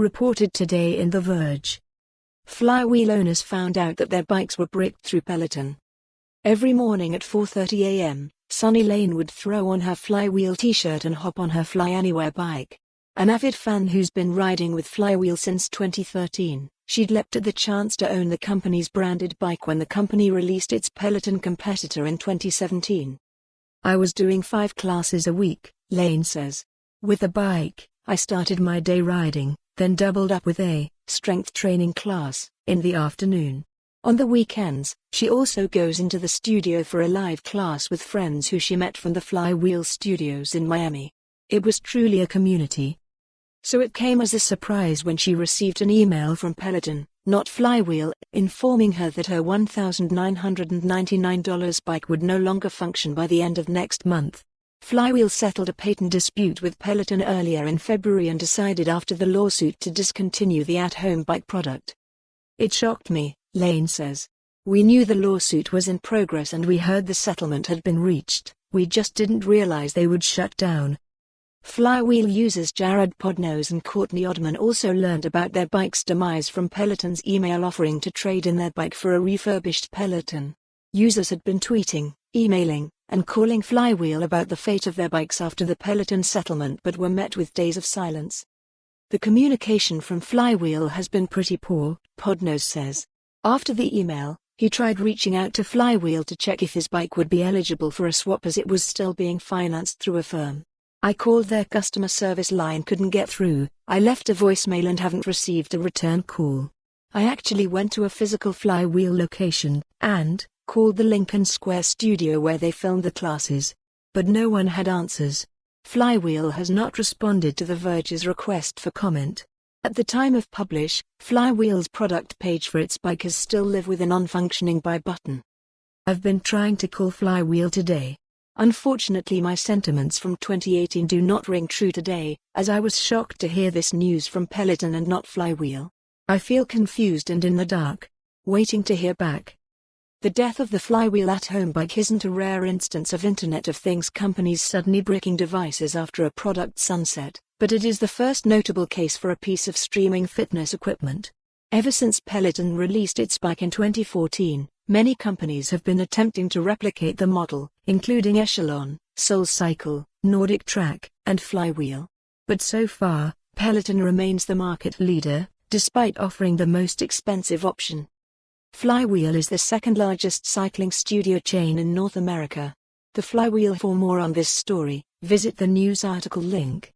reported today in The Verge. Flywheel owners found out that their bikes were bricked through Peloton. Every morning at 4:30 a.m., Shani Lane would throw on her Flywheel T-shirt and hop on her Fly Anywhere bike. An avid fan who's been riding with Flywheel since 2013, she'd leapt at the chance to own the company's branded bike when the company released its Peloton competitor in 2017. "I was doing 5 classes a week," Lane says. "With the bike, I started my day riding, then doubled up with a strength training class in the afternoon. On the weekends, she also goes into the studio for a live class with friends who she met from the Flywheel studios in Miami. It was truly a community." So it came as a surprise when she received an email from Peloton, not Flywheel, informing her that her $1,999 bike would no longer function by the end of next month. Flywheel settled a patent dispute with Peloton earlier in February and decided after the lawsuit to discontinue the at-home bike product. "It shocked me," Lane says. "We knew the lawsuit was in progress and we heard the settlement had been reached, we just didn't realize they would shut down." Flywheel users Jared Podnose and Courtney Odman also learned about their bike's demise from Peloton's email offering to trade in their bike for a refurbished Peloton. Users had been tweeting, emailing, and calling Flywheel about the fate of their bikes after the Peloton settlement but were met with days of silence. "The communication from Flywheel has been pretty poor," Podnose says. After the email, he tried reaching out to Flywheel to check if his bike would be eligible for a swap as it was still being financed through a firm. "I called their customer service line, couldn't get through. I left a voicemail and haven't received a return call. I actually went to a physical Flywheel location and called the Lincoln Square studio where they filmed the classes. But no one had answers." Flywheel has not responded to The Verge's request for comment. At the time of publish, Flywheel's product page for its bike is still live with a non-functioning buy button. "I've been trying to call Flywheel today. Unfortunately my sentiments from 2018 do not ring true today, as I was shocked to hear this news from Peloton and not Flywheel. I feel confused and in the dark. Waiting to hear back." The death of the Flywheel at-home bike isn't a rare instance of Internet of Things companies suddenly bricking devices after a product sunset, but it is the first notable case for a piece of streaming fitness equipment. Ever since Peloton released its bike in 2014, many companies have been attempting to replicate the model, including Echelon, SoulCycle, Nordic Track, and Flywheel. But so far, Peloton remains the market leader, despite offering the most expensive option. Flywheel is the second-largest cycling studio chain in North America. The Flywheel. For more on this story, visit the news article link.